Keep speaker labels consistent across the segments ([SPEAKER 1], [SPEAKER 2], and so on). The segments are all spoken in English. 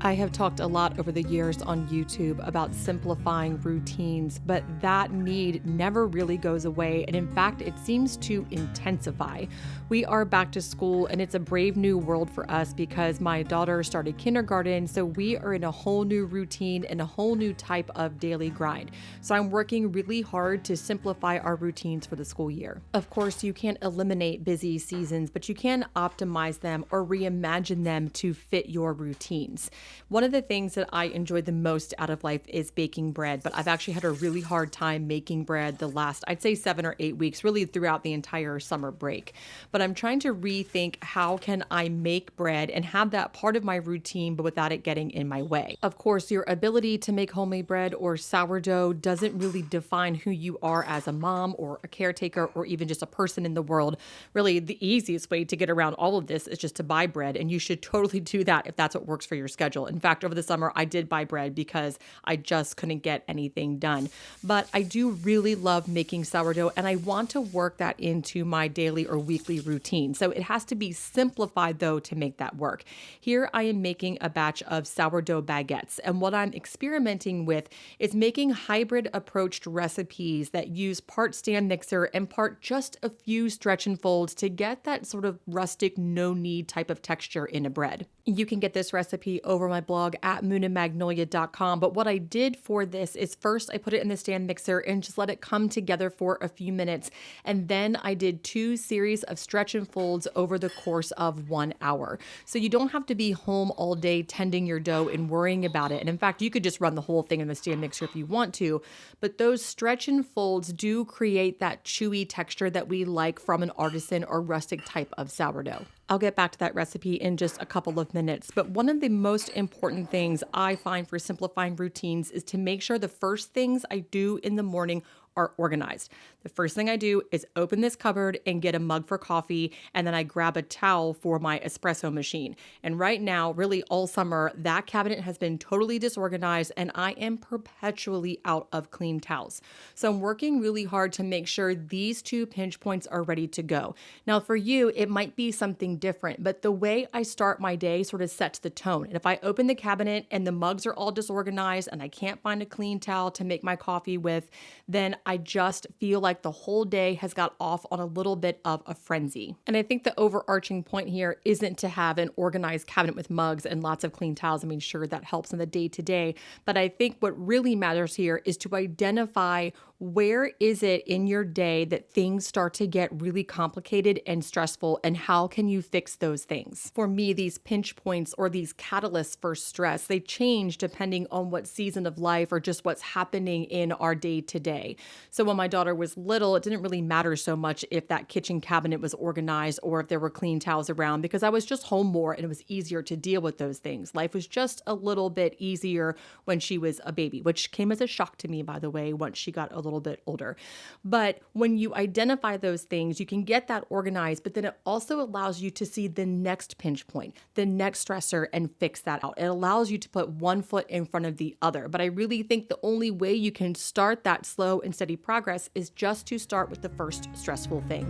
[SPEAKER 1] I have talked a lot over the years on YouTube about simplifying routines, but that need never really goes away. And in fact, it seems to intensify. We are back to school, and it's a brave new world for us because my daughter started kindergarten. So we are in a whole new routine and a whole new type of daily grind. So I'm working really hard to simplify our routines for the school year. Of course, you can't eliminate busy seasons, but you can optimize them or reimagine them to fit your routines. One of the things that I enjoy the most out of life is baking bread, but I've actually had a really hard time making bread the last, I'd say 7 or 8 weeks, really throughout the entire summer break. But I'm trying to rethink how can I make bread and have that part of my routine, but without it getting in my way. Of course, your ability to make homemade bread or sourdough doesn't really define who you are as a mom or a caretaker or even just a person in the world. Really, the easiest way to get around all of this is just to buy bread, and you should totally do that if that's what works for your schedule. In fact, over the summer, I did buy bread because I just couldn't get anything done. But I do really love making sourdough, and I want to work that into my daily or weekly routine. So it has to be simplified, though, to make that work. Here I am making a batch of sourdough baguettes, and what I'm experimenting with is making hybrid approached recipes that use part stand mixer and part just a few stretch and folds to get that sort of rustic, no knead type of texture in a bread. You can get this recipe over my blog at moonandmagnolia.com. But what I did for this is first I put it in the stand mixer and just let it come together for a few minutes. And then I did 2 series of stretch and folds over the course of 1 hour. So you don't have to be home all day tending your dough and worrying about it. And in fact, you could just run the whole thing in the stand mixer if you want to. But those stretch and folds do create that chewy texture that we like from an artisan or rustic type of sourdough. I'll get back to that recipe in just a couple of minutes, but one of the most important things I find for simplifying routines is to make sure the first things I do in the morning are organized. The first thing I do is open this cupboard and get a mug for coffee, and then I grab a towel for my espresso machine. And right now, really all summer, that cabinet has been totally disorganized and I am perpetually out of clean towels. So I'm working really hard to make sure these 2 pinch points are ready to go. Now for you, it might be something different, but the way I start my day sort of sets the tone. And if I open the cabinet and the mugs are all disorganized and I can't find a clean towel to make my coffee with, then I just feel like the whole day has got off on a little bit of a frenzy. And I think the overarching point here isn't to have an organized cabinet with mugs and lots of clean towels. I mean, sure, that helps in the day to day, but I think what really matters here is to identify where is it in your day that things start to get really complicated and stressful, and how can you fix those things? For me, these pinch points or these catalysts for stress, they change depending on what season of life or just what's happening in our day to day. So when my daughter was little, it didn't really matter so much if that kitchen cabinet was organized or if there were clean towels around, because I was just home more and it was easier to deal with those things. Life was just a little bit easier when she was a baby, which came as a shock to me, by the way, once she got a little bit older. But when you identify those things, you can get that organized, but then it also allows you to see the next pinch point, the next stressor, and fix that out. It allows you to put one foot in front of the other. But I really think the only way you can start that slow and steady progress is just to start with the first stressful thing.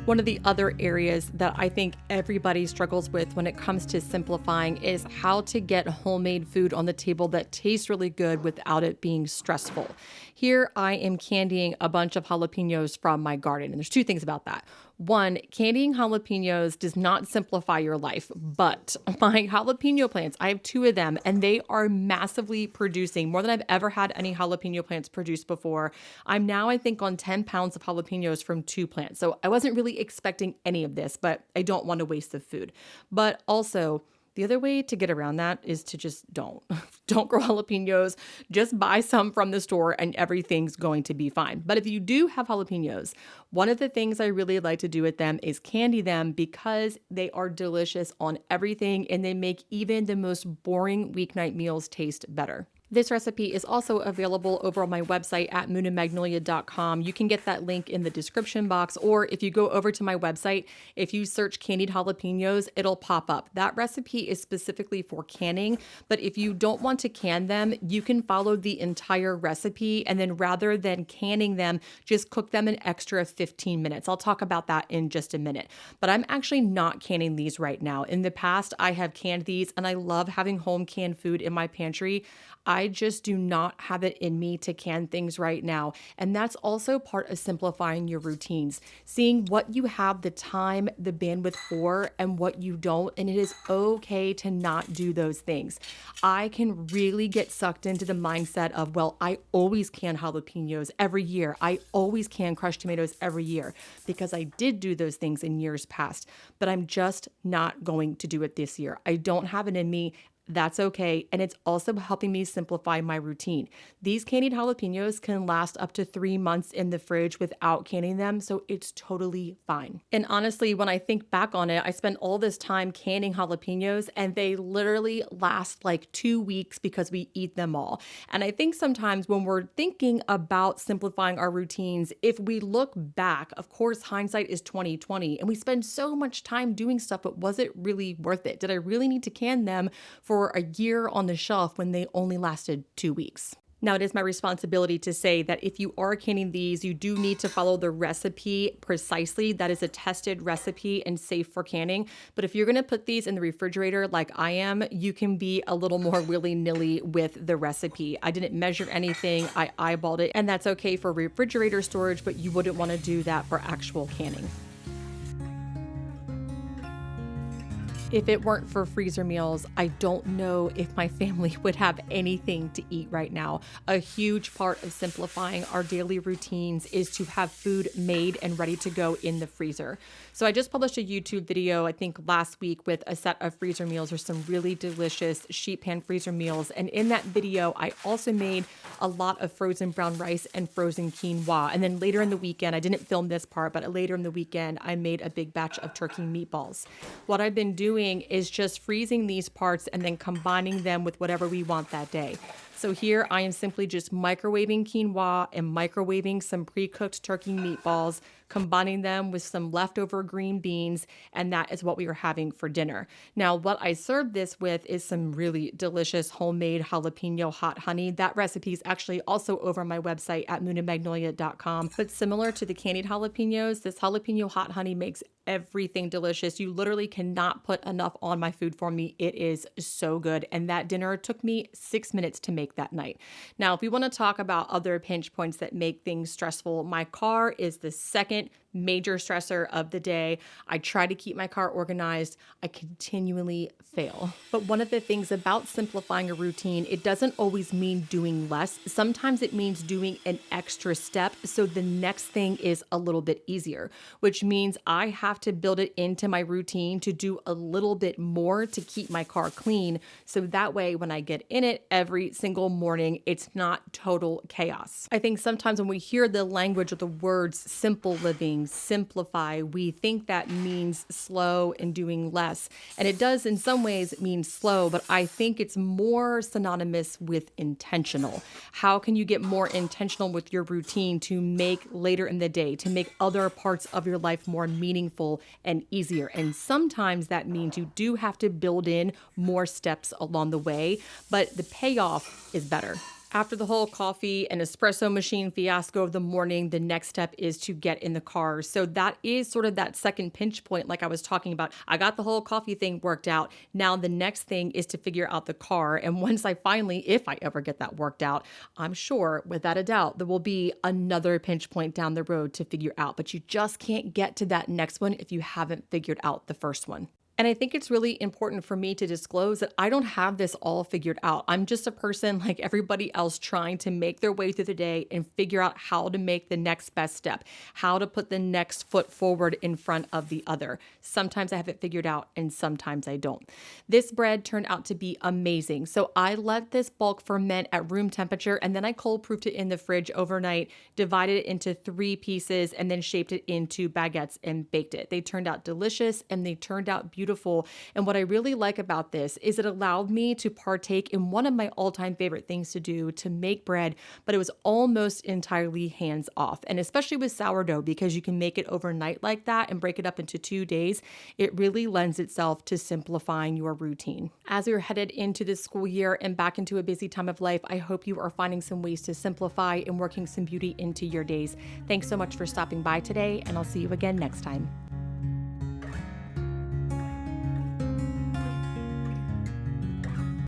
[SPEAKER 1] One of the other areas that I think everybody struggles with when it comes to simplifying is how to get homemade food on the table that tastes really good without it being stressful. Here I am candying a bunch of jalapeños from my garden, and there's 2 things about that. One, candying jalapeños does not simplify your life, but my jalapeno plants, I have 2 of them, and they are massively producing more than I've ever had any jalapeno plants produce before. I'm now, I think, on 10 pounds of jalapenos from 2 plants. So I wasn't really expecting any of this, but I don't want to waste the food. But also, the other way to get around that is to just don't grow jalapenos. Just buy some from the store and everything's going to be fine. But if you do have jalapenos, one of the things I really like to do with them is candy them because they are delicious on everything and they make even the most boring weeknight meals taste better. This recipe is also available over on my website at moonandmagnolia.com. You can get that link in the description box, or if you go over to my website, if you search candied jalapeños, it'll pop up. That recipe is specifically for canning, but if you don't want to can them, you can follow the entire recipe, and then rather than canning them, just cook them an extra 15 minutes. I'll talk about that in just a minute, but I'm actually not canning these right now. In the past, I have canned these, and I love having home canned food in my pantry. I just do not have it in me to can things right now. And that's also part of simplifying your routines, seeing what you have the time, the bandwidth for, and what you don't. And it is okay to not do those things. I can really get sucked into the mindset of, well, I always can jalapenos every year. I always can crushed tomatoes every year, because I did do those things in years past, but I'm just not going to do it this year. I don't have it in me. That's okay. And it's also helping me simplify my routine. These candied jalapenos can last up to 3 months in the fridge without canning them, so it's totally fine. And honestly, when I think back on it, I spent all this time canning jalapenos, and they literally last like 2 weeks because we eat them all. And I think sometimes when we're thinking about simplifying our routines, if we look back, of course, hindsight is 2020, and we spend so much time doing stuff, but was it really worth it? Did I really need to can them for a year on the shelf when they only lasted 2 weeks? Now, it is my responsibility to say that if you are canning these, you do need to follow the recipe precisely. That is a tested recipe and safe for canning. But if you're going to put these in the refrigerator like I am, you can be a little more willy-nilly with the recipe. I didn't measure anything. I eyeballed it, and that's okay for refrigerator storage, but you wouldn't want to do that for actual canning. If it weren't for freezer meals, I don't know if my family would have anything to eat right now. A huge part of simplifying our daily routines is to have food made and ready to go in the freezer. So I just published a YouTube video, I think last week, with a set of freezer meals or some really delicious sheet pan freezer meals. And in that video, I also made a lot of frozen brown rice and frozen quinoa. And then later in the weekend, I didn't film this part, but later in the weekend, I made a big batch of turkey meatballs. What I've been doing is just freezing these parts and then combining them with whatever we want that day. So here I am simply just microwaving quinoa and microwaving some pre-cooked turkey meatballs, combining them with some leftover green beans, and that is what we are having for dinner. Now, what I served this with is some really delicious homemade jalapeno hot honey. That recipe is actually also over on my website at moonandmagnolia.com. But similar to the candied jalapenos, this jalapeno hot honey makes everything delicious. You literally cannot put enough on my food for me. It is so good. And that dinner took me 6 minutes to make that night. Now, if we want to talk about other pinch points that make things stressful, my car is the second major stressor of the day. I try to keep my car organized. I continually fail. But one of the things about simplifying a routine, it doesn't always mean doing less. Sometimes it means doing an extra step so the next thing is a little bit easier, which means I have to build it into my routine to do a little bit more to keep my car clean. So that way, when I get in it every single morning, it's not total chaos. I think sometimes when we hear the language of the words simple living, simplify, we think that means slow and doing less. And it does in some ways mean slow, but I think it's more synonymous with intentional. How can you get more intentional with your routine to make later in the day, to make other parts of your life more meaningful and easier? And sometimes that means you do have to build in more steps along the way, but the payoff is better. After the whole coffee and espresso machine fiasco of the morning, the next step is to get in the car. So that is sort of that second pinch point, like I was talking about. I got the whole coffee thing worked out. Now the next thing is to figure out the car. And once I finally, if I ever get that worked out, I'm sure without a doubt, there will be another pinch point down the road to figure out. But you just can't get to that next one if you haven't figured out the first one. And I think it's really important for me to disclose that I don't have this all figured out. I'm just a person like everybody else trying to make their way through the day and figure out how to make the next best step, how to put the next foot forward in front of the other. Sometimes I have it figured out and sometimes I don't. This bread turned out to be amazing. So I let this bulk ferment at room temperature and then I cold proofed it in the fridge overnight, divided it into 3 pieces and then shaped it into baguettes and baked it. They turned out delicious and they turned out beautiful beautiful. And what I really like about this is it allowed me to partake in one of my all-time favorite things to do, to make bread, but it was almost entirely hands off. And especially with sourdough, because you can make it overnight like that and break it up into 2 days, it really lends itself to simplifying your routine. As we're headed into this school year and back into a busy time of life, I hope you are finding some ways to simplify and working some beauty into your days. Thanks so much for stopping by today, and I'll see you again next time.